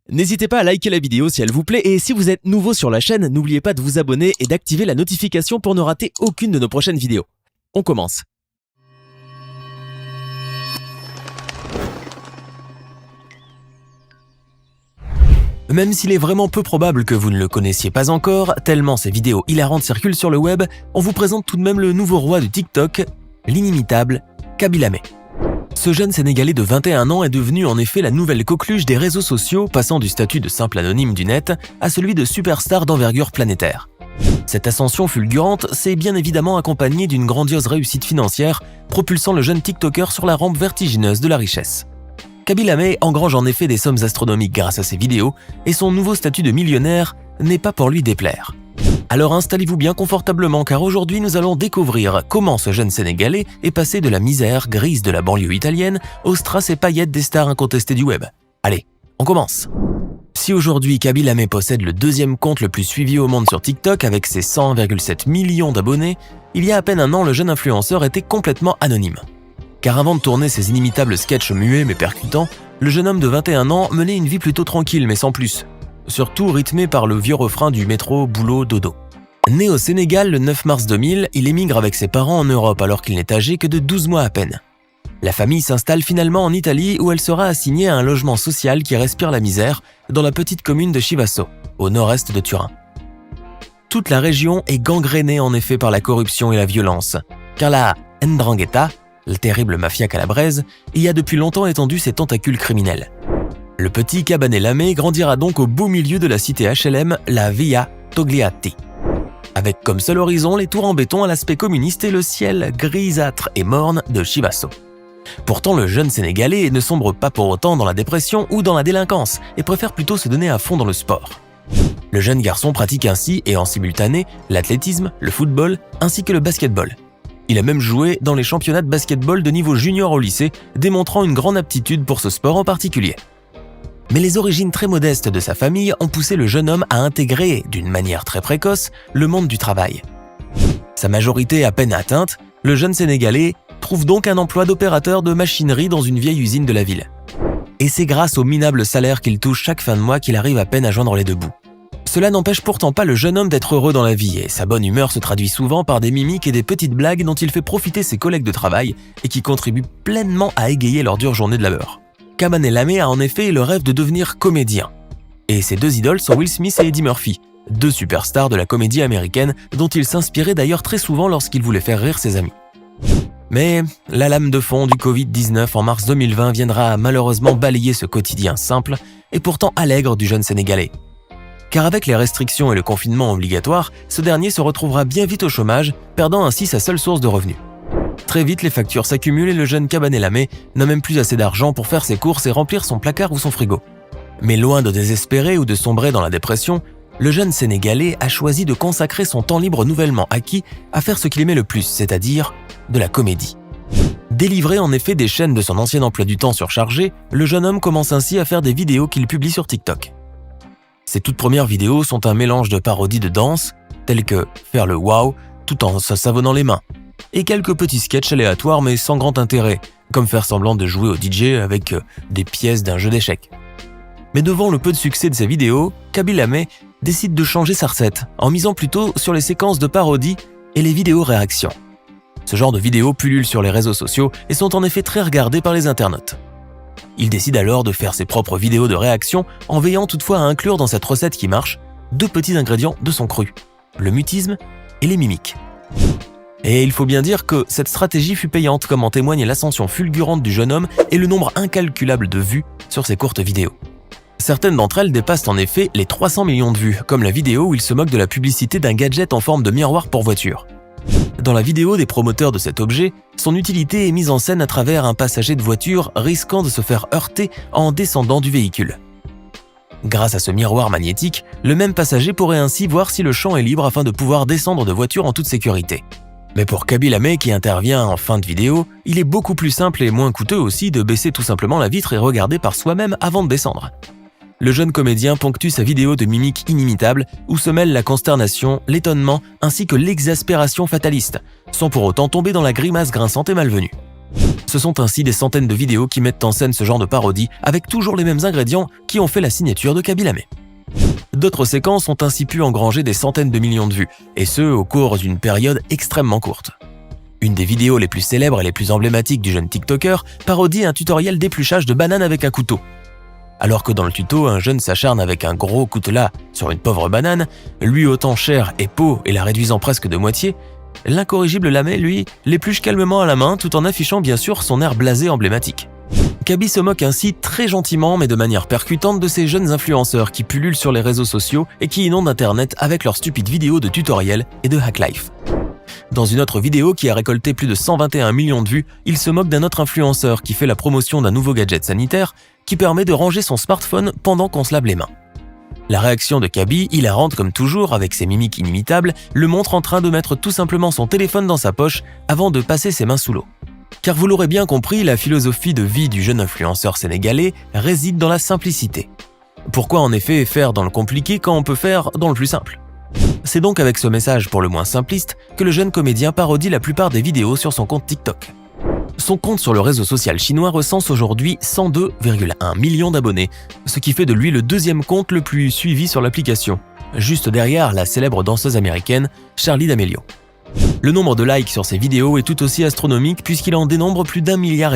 N'hésitez pas à liker la vidéo si elle vous plaît et si vous êtes nouveau sur la chaîne, n'oubliez pas de vous abonner et d'activer la notification pour ne rater aucune de nos prochaines vidéos. On commence. Même s'il est vraiment peu probable que vous ne le connaissiez pas encore, tellement ces vidéos hilarantes circulent sur le web, on vous présente tout de même le nouveau roi du TikTok, l'inimitable Kaby Lame. Ce jeune Sénégalais de 21 ans est devenu en effet la nouvelle coqueluche des réseaux sociaux, passant du statut de simple anonyme du net à celui de superstar d'envergure planétaire. Cette ascension fulgurante s'est bien évidemment accompagnée d'une grandiose réussite financière, propulsant le jeune TikToker sur la rampe vertigineuse de la richesse. Kaby Lame engrange en effet des sommes astronomiques grâce à ses vidéos, et son nouveau statut de millionnaire n'est pas pour lui déplaire. Alors installez-vous bien confortablement car aujourd'hui nous allons découvrir comment ce jeune Sénégalais est passé de la misère grise de la banlieue italienne aux strass et paillettes des stars incontestées du web. Allez, on commence. Si aujourd'hui Kaby Lame possède le deuxième compte le plus suivi au monde sur TikTok avec ses 100,7 millions d'abonnés, il y a à peine un an le jeune influenceur était complètement anonyme. Car avant de tourner ses inimitables sketchs muets mais percutants, le jeune homme de 21 ans menait une vie plutôt tranquille mais sans plus. Surtout rythmé par le vieux refrain du métro boulot dodo. Né au Sénégal le 9 mars 2000, il émigre avec ses parents en Europe alors qu'il n'est âgé que de 12 mois à peine. La famille s'installe finalement en Italie où elle sera assignée à un logement social qui respire la misère dans la petite commune de Chivasso, au nord-est de Turin. Toute la région est gangrénée en effet par la corruption et la violence, car la 'ndrangheta, la terrible mafia calabraise, y a depuis longtemps étendu ses tentacules criminels. Le petit Kaby Lame grandira donc au beau milieu de la cité HLM, la Via Togliatti. Avec comme seul horizon les tours en béton à l'aspect communiste et le ciel grisâtre et morne de Chivasso. Pourtant, le jeune Sénégalais ne sombre pas pour autant dans la dépression ou dans la délinquance et préfère plutôt se donner à fond dans le sport. Le jeune garçon pratique ainsi et en simultané l'athlétisme, le football ainsi que le basketball. Il a même joué dans les championnats de basketball de niveau junior au lycée, démontrant une grande aptitude pour ce sport en particulier. Mais les origines très modestes de sa famille ont poussé le jeune homme à intégrer, d'une manière très précoce, le monde du travail. Sa majorité à peine atteinte, le jeune Sénégalais trouve donc un emploi d'opérateur de machinerie dans une vieille usine de la ville. Et c'est grâce au minable salaire qu'il touche chaque fin de mois qu'il arrive à peine à joindre les deux bouts. Cela n'empêche pourtant pas le jeune homme d'être heureux dans la vie et sa bonne humeur se traduit souvent par des mimiques et des petites blagues dont il fait profiter ses collègues de travail et qui contribuent pleinement à égayer leur dure journée de labeur. Kaby Lame a en effet le rêve de devenir comédien. Et ses deux idoles sont Will Smith et Eddie Murphy, deux superstars de la comédie américaine dont il s'inspirait d'ailleurs très souvent lorsqu'il voulait faire rire ses amis. Mais la lame de fond du Covid-19 en mars 2020 viendra malheureusement balayer ce quotidien simple et pourtant allègre du jeune Sénégalais. Car avec les restrictions et le confinement obligatoire, ce dernier se retrouvera bien vite au chômage, perdant ainsi sa seule source de revenus. Très vite, les factures s'accumulent et le jeune Kaby Lame n'a même plus assez d'argent pour faire ses courses et remplir son placard ou son frigo. Mais loin de désespérer ou de sombrer dans la dépression, le jeune Sénégalais a choisi de consacrer son temps libre nouvellement acquis à faire ce qu'il aimait le plus, c'est-à-dire de la comédie. Délivré en effet des chaînes de son ancien emploi du temps surchargé, le jeune homme commence ainsi à faire des vidéos qu'il publie sur TikTok. Ses toutes premières vidéos sont un mélange de parodies de danse, telles que faire le wow tout en se savonnant les mains, et quelques petits sketchs aléatoires mais sans grand intérêt, comme faire semblant de jouer au DJ avec des pièces d'un jeu d'échecs. Mais devant le peu de succès de ses vidéos, Kaby Lame décide de changer sa recette, en misant plutôt sur les séquences de parodies et les vidéos réactions. Ce genre de vidéos pullulent sur les réseaux sociaux et sont en effet très regardées par les internautes. Il décide alors de faire ses propres vidéos de réaction en veillant toutefois à inclure dans cette recette qui marche deux petits ingrédients de son cru, le mutisme et les mimiques. Et il faut bien dire que cette stratégie fut payante comme en témoigne l'ascension fulgurante du jeune homme et le nombre incalculable de vues sur ses courtes vidéos. Certaines d'entre elles dépassent en effet les 300 millions de vues, comme la vidéo où il se moque de la publicité d'un gadget en forme de miroir pour voiture. Dans la vidéo des promoteurs de cet objet, son utilité est mise en scène à travers un passager de voiture risquant de se faire heurter en descendant du véhicule. Grâce à ce miroir magnétique, le même passager pourrait ainsi voir si le champ est libre afin de pouvoir descendre de voiture en toute sécurité. Mais pour Kaby Lame qui intervient en fin de vidéo, il est beaucoup plus simple et moins coûteux aussi de baisser tout simplement la vitre et regarder par soi-même avant de descendre. Le jeune comédien ponctue sa vidéo de mimiques inimitables où se mêlent la consternation, l'étonnement ainsi que l'exaspération fataliste, sans pour autant tomber dans la grimace grinçante et malvenue. Ce sont ainsi des centaines de vidéos qui mettent en scène ce genre de parodie avec toujours les mêmes ingrédients qui ont fait la signature de Kaby Lame. D'autres séquences ont ainsi pu engranger des centaines de millions de vues, et ce au cours d'une période extrêmement courte. Une des vidéos les plus célèbres et les plus emblématiques du jeune TikToker parodie un tutoriel d'épluchage de bananes avec un couteau. Alors que dans le tuto, un jeune s'acharne avec un gros coutelas sur une pauvre banane, lui ôtant chair et peau et la réduisant presque de moitié, l'incorrigible Lame, lui, l'épluche calmement à la main tout en affichant bien sûr son air blasé emblématique. Kaby se moque ainsi très gentiment mais de manière percutante de ces jeunes influenceurs qui pullulent sur les réseaux sociaux et qui inondent internet avec leurs stupides vidéos de tutoriels et de hack life. Dans une autre vidéo qui a récolté plus de 121 millions de vues, il se moque d'un autre influenceur qui fait la promotion d'un nouveau gadget sanitaire qui permet de ranger son smartphone pendant qu'on se lave les mains. La réaction de Kaby, hilarante comme toujours avec ses mimiques inimitables, le montre en train de mettre tout simplement son téléphone dans sa poche avant de passer ses mains sous l'eau. Car vous l'aurez bien compris, la philosophie de vie du jeune influenceur sénégalais réside dans la simplicité. Pourquoi en effet faire dans le compliqué quand on peut faire dans le plus simple ? C'est donc avec ce message pour le moins simpliste que le jeune comédien parodie la plupart des vidéos sur son compte TikTok. Son compte sur le réseau social chinois recense aujourd'hui 102,1 millions d'abonnés, ce qui fait de lui le deuxième compte le plus suivi sur l'application, juste derrière la célèbre danseuse américaine Charli D'Amelio. Le nombre de likes sur ses vidéos est tout aussi astronomique puisqu'il en dénombre plus d'1,5 milliard.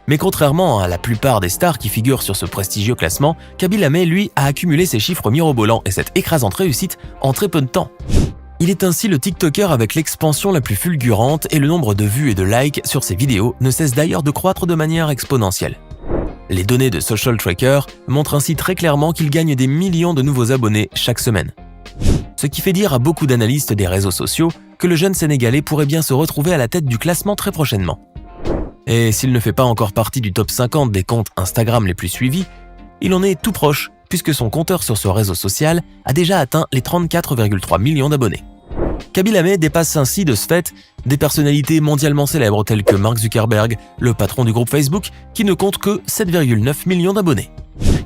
Mais contrairement à la plupart des stars qui figurent sur ce prestigieux classement, Kaby Lame, lui, a accumulé ses chiffres mirobolants et cette écrasante réussite en très peu de temps. Il est ainsi le TikToker avec l'expansion la plus fulgurante et le nombre de vues et de likes sur ses vidéos ne cesse d'ailleurs de croître de manière exponentielle. Les données de Social Tracker montrent ainsi très clairement qu'il gagne des millions de nouveaux abonnés chaque semaine. Ce qui fait dire à beaucoup d'analystes des réseaux sociaux que le jeune Sénégalais pourrait bien se retrouver à la tête du classement très prochainement. Et s'il ne fait pas encore partie du top 50 des comptes Instagram les plus suivis, il en est tout proche puisque son compteur sur ce réseau social a déjà atteint les 34,3 millions d'abonnés. Kaby Lame dépasse ainsi de ce fait des personnalités mondialement célèbres telles que Mark Zuckerberg, le patron du groupe Facebook, qui ne compte que 7,9 millions d'abonnés.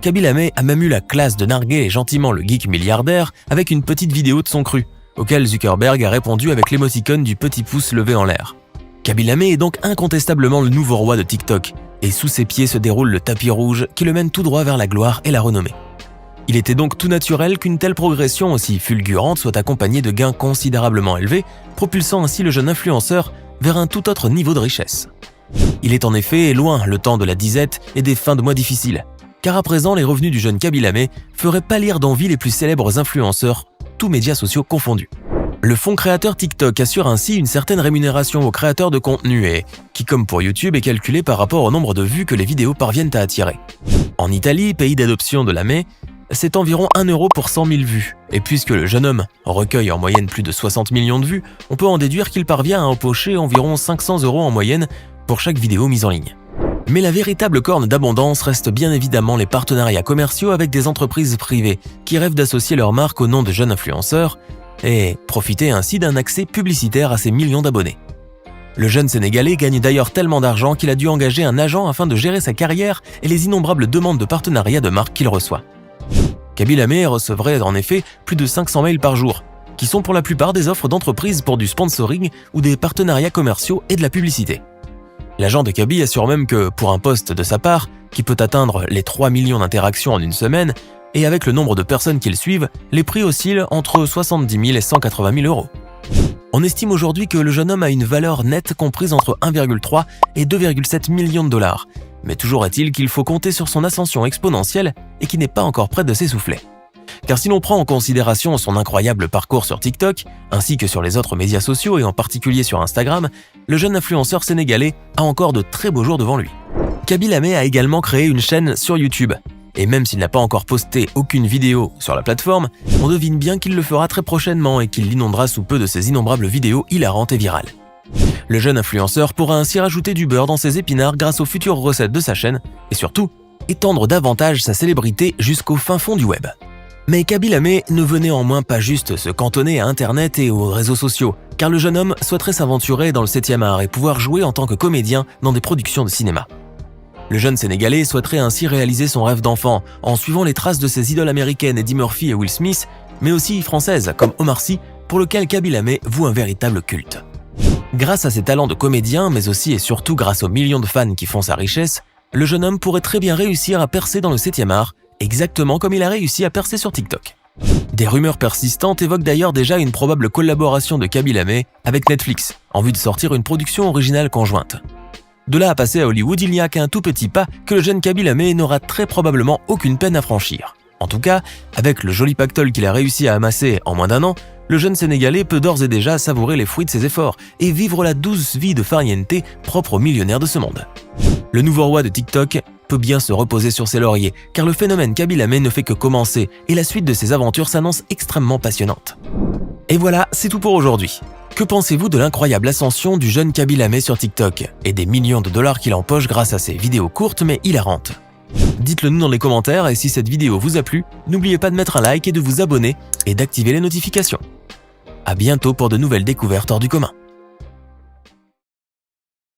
Kaby Lame a même eu la classe de narguer gentiment le geek milliardaire avec une petite vidéo de son cru, auquel Zuckerberg a répondu avec l'émoticône du petit pouce levé en l'air. Kaby Lame est donc incontestablement le nouveau roi de TikTok, et sous ses pieds se déroule le tapis rouge qui le mène tout droit vers la gloire et la renommée. Il était donc tout naturel qu'une telle progression aussi fulgurante soit accompagnée de gains considérablement élevés, propulsant ainsi le jeune influenceur vers un tout autre niveau de richesse. Il est en effet loin le temps de la disette et des fins de mois difficiles, car à présent les revenus du jeune Kaby Lame feraient pâlir d'envie les plus célèbres influenceurs, tous médias sociaux confondus. Le fonds créateur TikTok assure ainsi une certaine rémunération aux créateurs de contenu et qui, comme pour YouTube, est calculé par rapport au nombre de vues que les vidéos parviennent à attirer. En Italie, pays d'adoption de Lame, c'est environ 1 euro pour 100 000 vues. Et puisque le jeune homme recueille en moyenne plus de 60 millions de vues, on peut en déduire qu'il parvient à empocher environ 500 € en moyenne pour chaque vidéo mise en ligne. Mais la véritable corne d'abondance reste bien évidemment les partenariats commerciaux avec des entreprises privées qui rêvent d'associer leur marque au nom de jeunes influenceurs et profiter ainsi d'un accès publicitaire à ces millions d'abonnés. Le jeune Sénégalais gagne d'ailleurs tellement d'argent qu'il a dû engager un agent afin de gérer sa carrière et les innombrables demandes de partenariat de marque qu'il reçoit. Kaby Lame recevrait en effet plus de 500 mails par jour, qui sont pour la plupart des offres d'entreprises pour du sponsoring ou des partenariats commerciaux et de la publicité. L'agent de Kaby assure même que, pour un post de sa part, qui peut atteindre les 3 millions d'interactions en une semaine, et avec le nombre de personnes qui le suivent, les prix oscillent entre 70 000 et 180 000 €. On estime aujourd'hui que le jeune homme a une valeur nette comprise entre 1,3 et 2,7 millions de dollars, mais toujours est-il qu'il faut compter sur son ascension exponentielle et qui n'est pas encore près de s'essouffler. Car si l'on prend en considération son incroyable parcours sur TikTok, ainsi que sur les autres médias sociaux et en particulier sur Instagram, le jeune influenceur sénégalais a encore de très beaux jours devant lui. Kaby Lame a également créé une chaîne sur YouTube, et même s'il n'a pas encore posté aucune vidéo sur la plateforme, on devine bien qu'il le fera très prochainement et qu'il l'inondera sous peu de ses innombrables vidéos hilarantes et virales. Le jeune influenceur pourra ainsi rajouter du beurre dans ses épinards grâce aux futures recettes de sa chaîne et surtout, étendre davantage sa célébrité jusqu'au fin fond du web. Mais Kaby Lame ne veut néanmoins pas juste se cantonner à Internet et aux réseaux sociaux, car le jeune homme souhaiterait s'aventurer dans le 7e art et pouvoir jouer en tant que comédien dans des productions de cinéma. Le jeune Sénégalais souhaiterait ainsi réaliser son rêve d'enfant en suivant les traces de ses idoles américaines Eddie Murphy et Will Smith, mais aussi françaises comme Omar Sy, pour lequel Kaby Lame voue un véritable culte. Grâce à ses talents de comédien, mais aussi et surtout grâce aux millions de fans qui font sa richesse, le jeune homme pourrait très bien réussir à percer dans le 7e art, exactement comme il a réussi à percer sur TikTok. Des rumeurs persistantes évoquent d'ailleurs déjà une probable collaboration de Kaby-Lame avec Netflix, en vue de sortir une production originale conjointe. De là à passer à Hollywood, il n'y a qu'un tout petit pas que le jeune Kaby-Lame n'aura très probablement aucune peine à franchir. En tout cas, avec le joli pactole qu'il a réussi à amasser en moins d'1 an, le jeune Sénégalais peut d'ores et déjà savourer les fruits de ses efforts et vivre la douce vie de farniente propre aux millionnaires de ce monde. Le nouveau roi de TikTok peut bien se reposer sur ses lauriers, car le phénomène Kaby-Lame ne fait que commencer et la suite de ses aventures s'annonce extrêmement passionnante. Et voilà, c'est tout pour aujourd'hui. Que pensez-vous de l'incroyable ascension du jeune Kaby-Lame sur TikTok et des millions de dollars qu'il empoche grâce à ses vidéos courtes mais hilarantes? Dites-le nous dans les commentaires et si cette vidéo vous a plu, n'oubliez pas de mettre un like et de vous abonner et d'activer les notifications. À bientôt pour de nouvelles découvertes hors du commun.